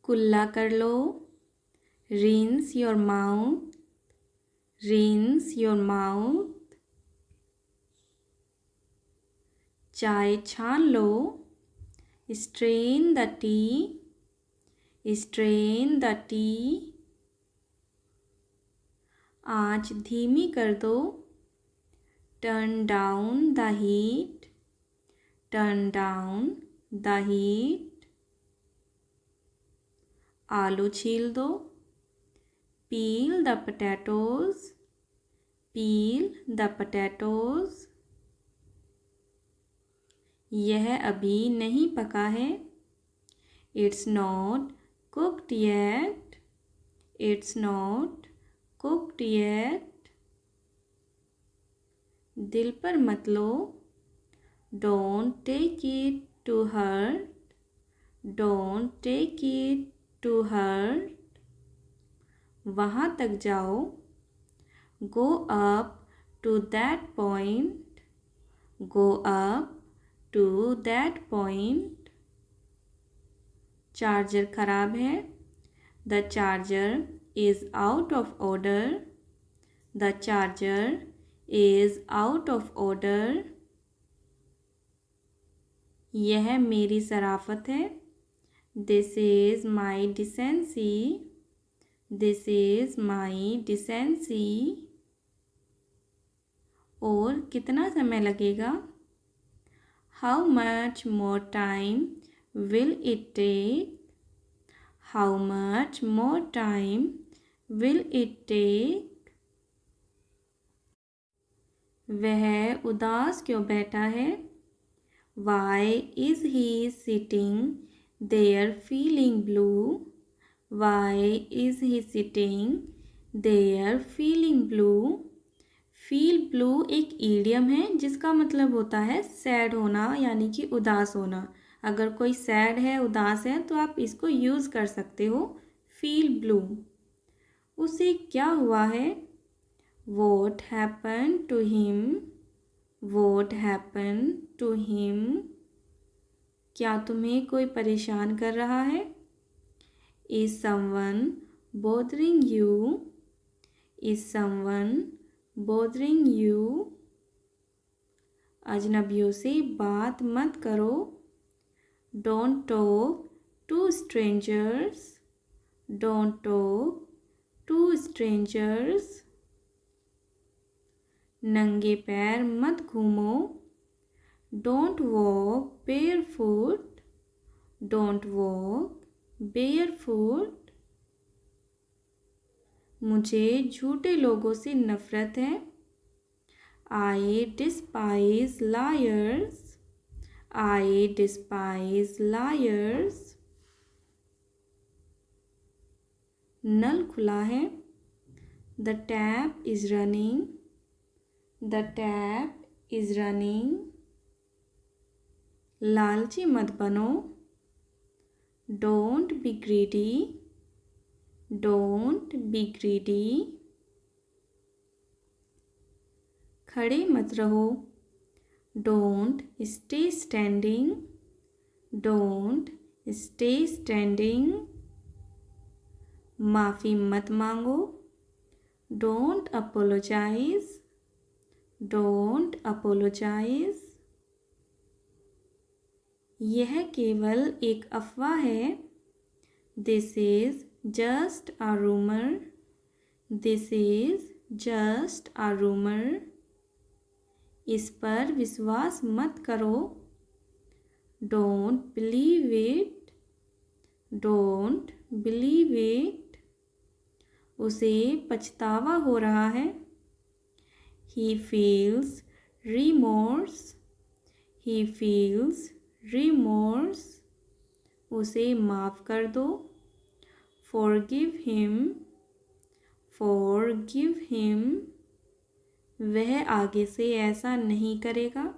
कुल्ला कर लो। Rinse your mouth, rinse your mouth. चाय छान लो। Strain the tea, strain the tea. आँच धीमी कर दो। Turn down the heat, turn down the heat. आलू छील दो। Peel the potatoes, peel the potatoes. यह अभी नहीं पका है। It's not cooked yet, it's not cooked yet. दिल पर मत लो। Don't take it to heart, don't take it to heart. वहाँ तक जाओ। गो up to that point, go up to that point. Charger खराब है। The charger is out of order, the charger is out of order. यह मेरी शराफत है। This is my decency, this is my decency. और कितना समय लगेगा? How much more time will it take, how much more time will it take. वह उदास क्यों बैठा है? Why is he sitting there feeling blue, why is he sitting there feeling blue. Feel blue एक ईडियम है जिसका मतलब होता है सैड होना यानी कि उदास होना। अगर कोई सैड है, उदास है, तो आप इसको यूज़ कर सकते हो, फील ब्लू। उसे क्या हुआ है? What happened to him? What happened to him? क्या तुम्हें कोई परेशान कर रहा है? Is someone bothering you? Is someone bothering you? अजनबियों से बात मत करो। Don't talk to strangers, don't talk to strangers। नंगे पैर मत घूमो। Don't walk barefoot, don't walk barefoot. मुझे झूठे लोगों से नफरत है। आई डिस्पाइज लायर्स, आई डिस्पाइज लायर्स। नल खुला है। The tap is running, The tap is running। लालची मत बनो। Don't be greedy, don't be greedy। खड़े मत रहो। Don't stay standing, don't stay standing। माफ़ी मत मांगो। Don't apologize, don't apologise. यह केवल एक अफवाह है। This is just a rumour, this is just a rumour. इस पर विश्वास मत करो। Don't believe it, don't believe it. उसे पछतावा हो रहा है। He feels remorse, he feels remorse। उसे माफ़ कर दो। Forgive him, forgive him। वह आगे से ऐसा नहीं करेगा।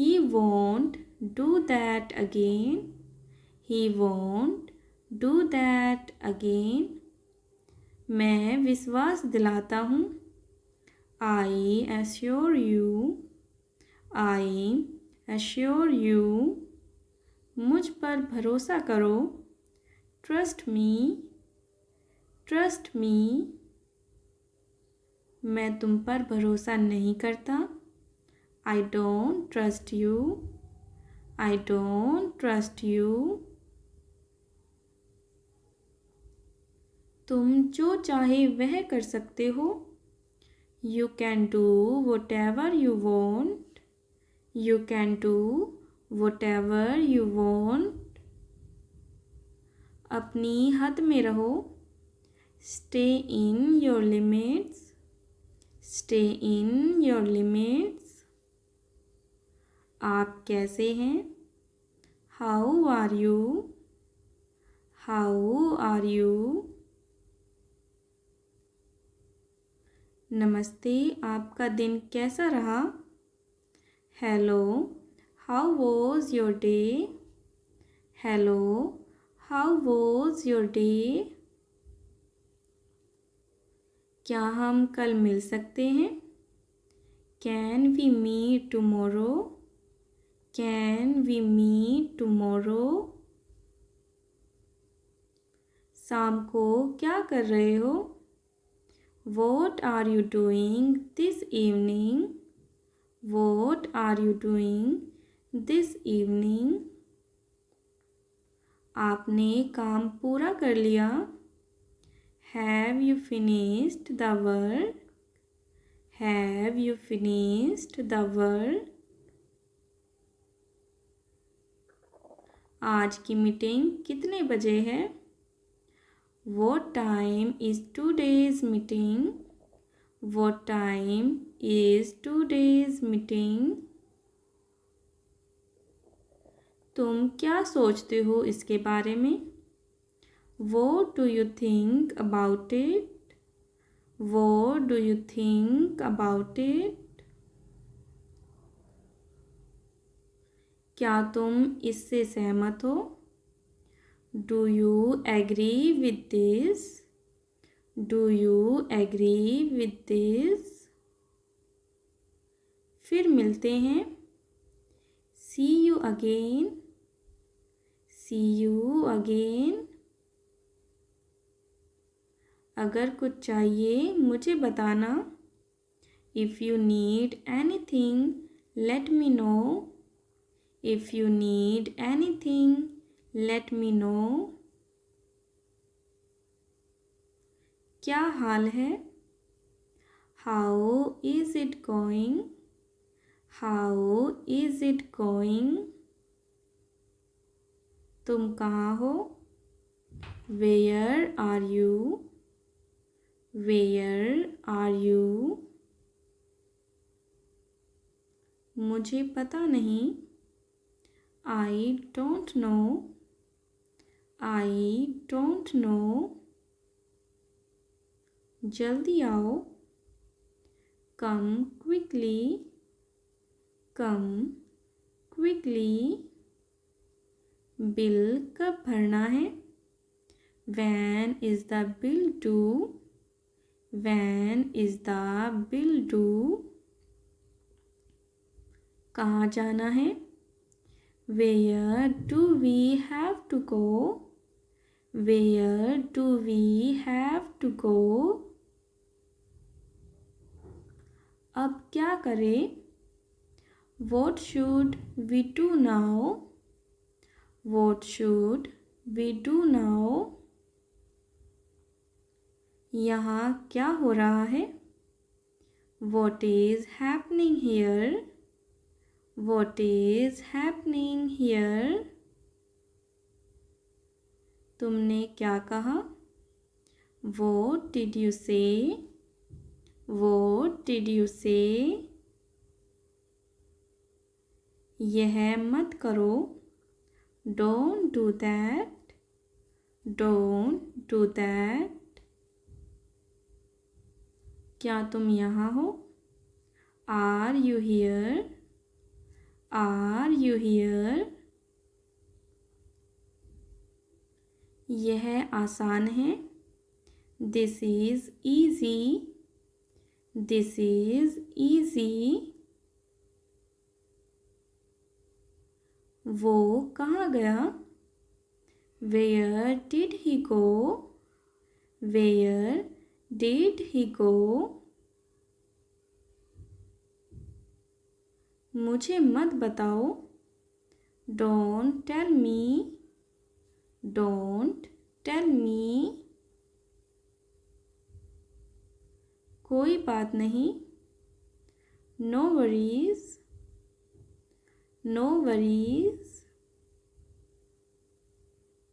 He won't do that again, he won't do that again। मैं विश्वास दिलाता हूँ। I assure you, I assure you। मुझ पर भरोसा करो। Trust me, trust me. मैं तुम पर भरोसा नहीं करता। I don't trust you, I don't trust you. तुम जो चाहे वह कर सकते हो। You can do whatever you want, you can do whatever you want. अपनी हद में रहो। Stay in your limits, stay in your limits. आप कैसे हैं? How are you, how are you. नमस्ते, आपका दिन कैसा रहा? Hello, how was your day? Hello, how was your day? क्या हम कल मिल सकते हैं? Can we meet tomorrow, can we meet tomorrow. शाम को क्या कर रहे हो? What are you doing this evening? What are you doing this evening? आपने काम पूरा कर लिया। Have you finished the work? Have you finished the work? आज की मीटिंग कितने बजे है? What time is today's meeting? What time is today's meeting? तुम क्या सोचते हो इसके बारे में? What do you think about it? What do you think about it? क्या तुम इससे सहमत हो? Do you agree with this? Do you agree with this? फिर मिलते हैं। See you again. See you again. अगर कुछ चाहिए मुझे बताना। If you need anything, let me know. If you need anything, let me know. क्या हाल है? How is it going? How is it going? तुम कहाँ हो? Where are you? Where are you? मुझे पता नहीं। I don't know. I don't know. जल्दी आओ। Come quickly. Come quickly. Bill कब भरना है? When is the bill due? When is the bill due? कहाँ जाना है? Where do we have to go? Where do we have to go? अब क्या करें? What should we do now? What should we do now? यहाँ क्या हो रहा है? What is happening here? What is happening here? तुमने क्या कहा? What did you say? What did you say? यह मत करो। Don't do that. Don't do that. क्या तुम यहाँ हो? Are you here? Are you here? यह आसान है। This is easy. This is easy. वो कहाँ गया? Where did he go? Where did he go? मुझे मत बताओ. Don't tell me. Don't tell me. कोई बात नहीं. No worries. No worries.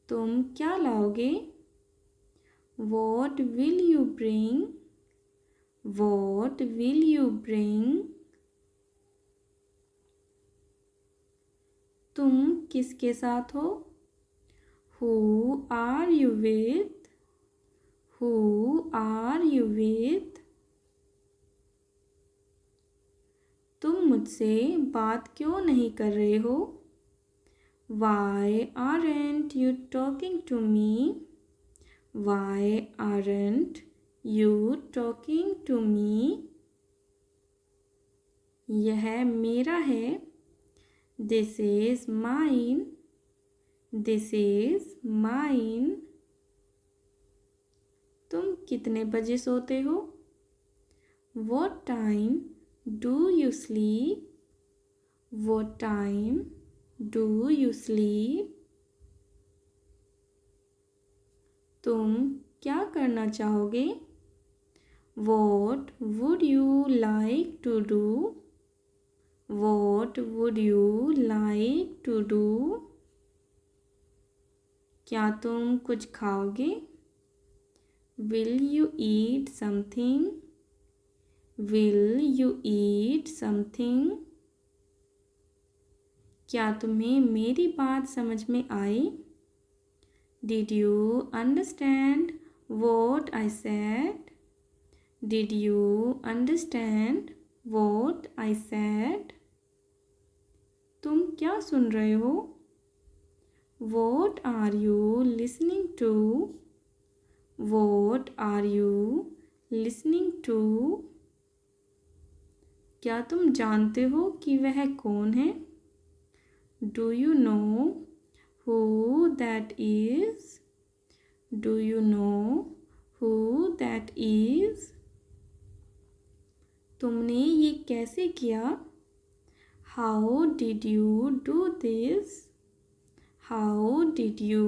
तुम क्या लाओगे? What will you bring? What will you bring? तुम किसके साथ हो? Who are you with? Who are you with? तुम मुझसे बात क्यों नहीं कर रहे हो? Why aren't you talking to me? Why aren't you talking to me? यह मेरा है. This is mine. This is mine. तुम कितने बजे सोते हो? What time do you sleep? What time do you sleep? तुम क्या करना चाहोगे? What would you like to do? What would you like to do? क्या तुम कुछ खाओगे? Will you eat something? Will you eat something? क्या तुम्हें मेरी बात समझ में आई? Did you understand what I said? Did you understand what I said? तुम क्या सुन रहे हो? What are you listening to? What are you listening to? क्या तुम जानते हो कि वह कौन है? Do you know who that is? Do you know who that is? तुमने ये कैसे किया? How did you do this? How did you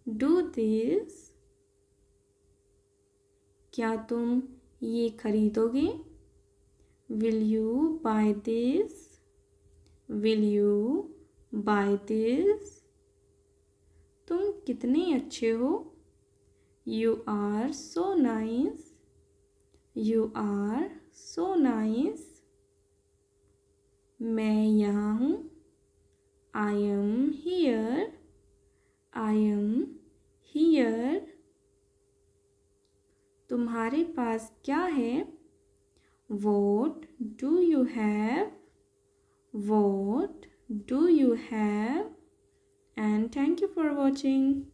do this? क्या तुम ये खरीदोगे? Will you buy this? Will you buy this? तुम कितने अच्छे हो? You are so nice. You are so nice. मैं यहाँ हूँ. I am here. I am here. तुम्हारे पास क्या है? What do you have? What do you have? And thank you for watching.